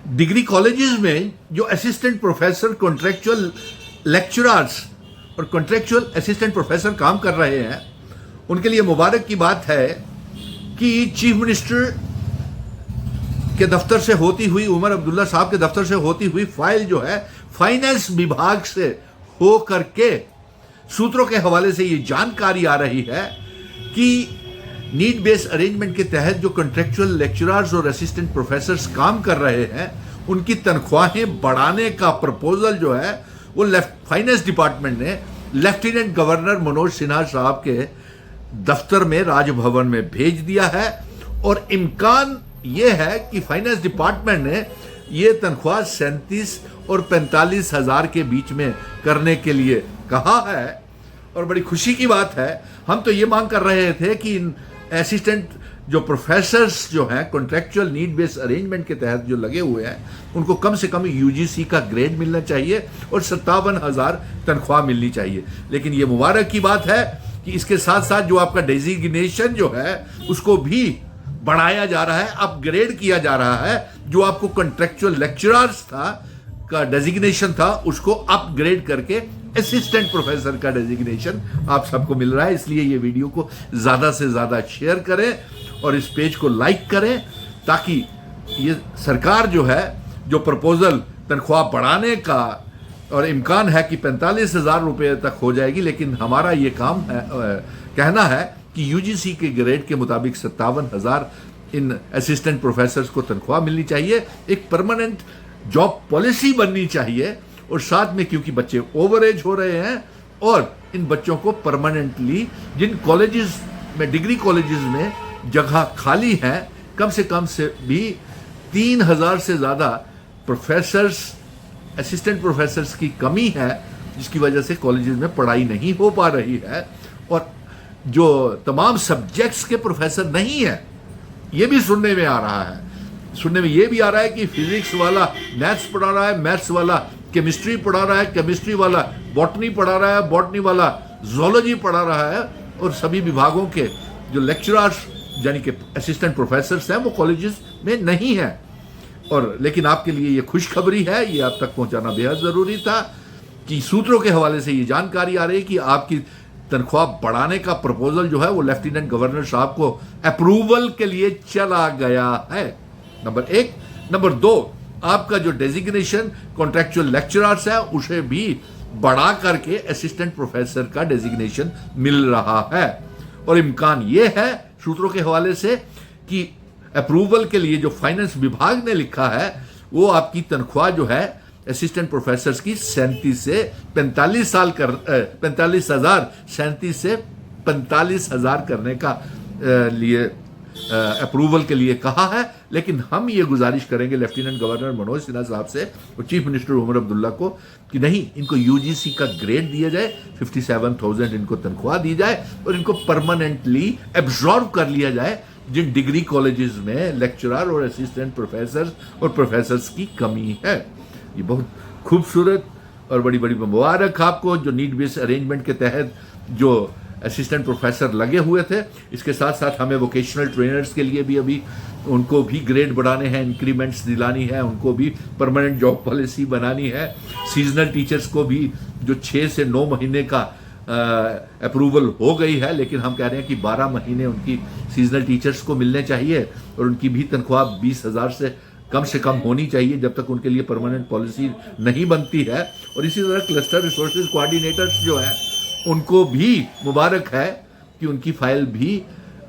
Degree colleges में जो assistant professor, contractual lecturers और कॉन्ट्रैक्चुअल असिस्टेंट प्रोफेसर काम कर रहे हैं, उनके लिए मुबारक की बात है कि चीफ मिनिस्टर के दफ्तर से होती हुई, उमर अब्दुल्ला साहब के दफ्तर से होती हुई फाइल जो है फाइनेंस विभाग से हो करके सूत्रों के हवाले से ये जानकारी आ रही है कि नीड बेस्ड अरेंजमेंट के तहत जो कॉन्ट्रैक्चुअल लेक्चरर्स और असिस्टेंट प्रोफेसर्स काम कर रहे हैं, उनकी तनख्वाहें बढ़ाने का प्रपोजल जो है वो फाइनेंस डिपार्टमेंट ने लेफ्टिनेंट गवर्नर मनोज सिन्हा साहब के दफ्तर में, राजभवन में भेज दिया है। और इम्कान ये है कि फाइनेंस डिपार्टमेंट ने ये तनख्वाह 37 और 45 हजार के बीच में करने के लिए कहा है। और बड़ी खुशी की बात है, हम तो ये मांग कर रहे थे कि इन असिस्टेंट जो प्रोफेसर्स जो हैं कॉन्ट्रैक्चुअल नीड बेस्ड अरेंजमेंट के तहत जो लगे हुए हैं, उनको कम से कम यूजीसी का ग्रेड मिलना चाहिए और 57,000 तनख्वाह मिलनी चाहिए। लेकिन ये मुबारक की बात है कि इसके साथ साथ जो आपका डेजिग्नेशन जो है उसको भी बढ़ाया जा रहा है, अपग्रेड किया जा रहा है। जो आपको कॉन्ट्रैक्चुअल लेक्चरर्स था का डेजिग्नेशन था, उसको अपग्रेड करके असिस्टेंट प्रोफेसर का डेजिग्नेशन आप सबको मिल रहा है। इसलिए ये वीडियो को ज़्यादा से ज़्यादा शेयर करें और इस पेज को लाइक करें, ताकि ये सरकार जो है जो प्रपोजल तनख्वाह बढ़ाने का, और इम्कान है कि 45,000 रुपये तक हो जाएगी, लेकिन हमारा ये काम है, कहना है कि यूजीसी के ग्रेड के मुताबिक 57,000 इन असिस्टेंट प्रोफेसर्स को तनख्वाह मिलनी चाहिए। एक परमानेंट जॉब पॉलिसी बननी चाहिए। और साथ में क्योंकि बच्चे ओवर एज हो रहे हैं और इन बच्चों को परमानेंटली जिन कॉलेजेस में, डिग्री कॉलेजेस में जगह खाली है, कम से भी 3,000 से ज़्यादा प्रोफेसर्स, असिस्टेंट प्रोफेसर्स की कमी है, जिसकी वजह से कॉलेजेस में पढ़ाई नहीं हो पा रही है। और जो तमाम सब्जेक्ट्स के प्रोफेसर नहीं है, ये भी सुनने में आ रहा है। सुनने में ये भी आ रहा है कि फिजिक्स वाला मैथ्स पढ़ा रहा है, मैथ्स वाला केमिस्ट्री पढ़ा रहा है, केमिस्ट्री वाला बॉटनी पढ़ा रहा है, बॉटनी वाला जूलॉजी पढ़ा रहा है। और सभी विभागों के जो लेक्चरर्स यानी कि असिस्टेंट प्रोफेसर्स हैं वो कॉलेजेस में नहीं है। और लेकिन आपके लिए ये खुशखबरी है, ये आप तक पहुंचाना बेहद ज़रूरी था कि सूत्रों के हवाले से ये जानकारी आ रही है कि आपकी तनख्वाह बढ़ाने का प्रपोजल जो है वो लेफ्टिनेंट गवर्नर साहब को अप्रूवल के लिए चला गया है, नंबर 1। नंबर 2, आपका जो डेजिग्नेशन कॉन्ट्रैक्चुअल लेक्चरर्स है उसे भी बढ़ा करके असिस्टेंट प्रोफेसर का डेजिग्नेशन मिल रहा है। और इम्कान ये है सूत्रों के हवाले से कि अप्रूवल के लिए जो फाइनेंस विभाग ने लिखा है वो आपकी तनख्वाह जो है असिस्टेंट प्रोफेसर्स की 37 से 45,000 37 से 45,000 करने का लिए अप्रूवल के लिए कहा है। लेकिन हम ये गुजारिश करेंगे लेफ्टिनेंट गवर्नर मनोज सिन्हा साहब से और चीफ मिनिस्टर उमर अब्दुल्ला को कि नहीं, इनको यूजीसी का ग्रेड दिया जाए, 57,000 इनको तनख्वाह दी जाए और इनको परमानेंटली एब्जॉर्व कर लिया जाए जिन डिग्री कॉलेजेस में लेक्चरर और असिस्टेंट प्रोफेसर्स और प्रोफेसर्स की कमी है। ये बहुत खूबसूरत और बड़ी बड़ी मुबारक आपको जो नीड बेस्ड अरेंजमेंट के तहत जो असिस्टेंट प्रोफेसर लगे हुए थे। इसके साथ साथ हमें वोकेशनल ट्रेनर्स के लिए भी अभी उनको भी ग्रेड बढ़ाने हैं, इंक्रीमेंट्स दिलानी है, उनको भी परमानेंट जॉब पॉलिसी बनानी है। सीजनल टीचर्स को भी जो 6 से 9 महीने का अप्रूवल हो गई है, लेकिन हम कह रहे हैं कि 12 महीने उनकी सीजनल टीचर्स को मिलने चाहिए और उनकी भी तनख्वाह 20,000 से कम होनी चाहिए जब तक उनके लिए परमानेंट पॉलिसी नहीं बनती है। और इसी तरह क्लस्टर रिसोर्सेज कोऑर्डिनेटर्स जो हैं उनको भी मुबारक है कि उनकी फाइल भी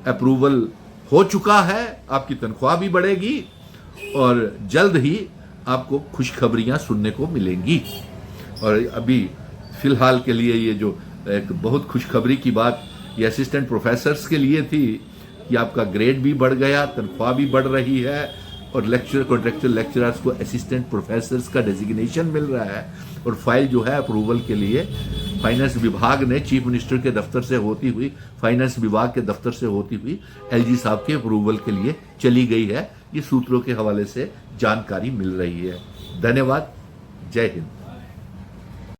अप्रूवल हो चुका है। आपकी तनख्वाह भी बढ़ेगी और जल्द ही आपको खुशखबरियां सुनने को मिलेंगी। और अभी फ़िलहाल के लिए ये जो एक बहुत खुशखबरी की बात ये असिस्टेंट प्रोफेसर्स के लिए थी कि आपका ग्रेड भी बढ़ गया, तनख्वाह भी बढ़ रही है और कॉन्ट्रैक्चुअल लेक्चरर्स को असिस्टेंट प्रोफेसर्स का डेजिग्नेशन मिल रहा है। और फाइल जो है अप्रूवल के लिए फाइनेंस विभाग ने चीफ मिनिस्टर के दफ्तर से होती हुई, फाइनेंस विभाग के दफ्तर से होती हुई एलजी साहब के अप्रूवल के लिए चली गई है। ये सूत्रों के हवाले से जानकारी मिल रही है। धन्यवाद। जय हिंद।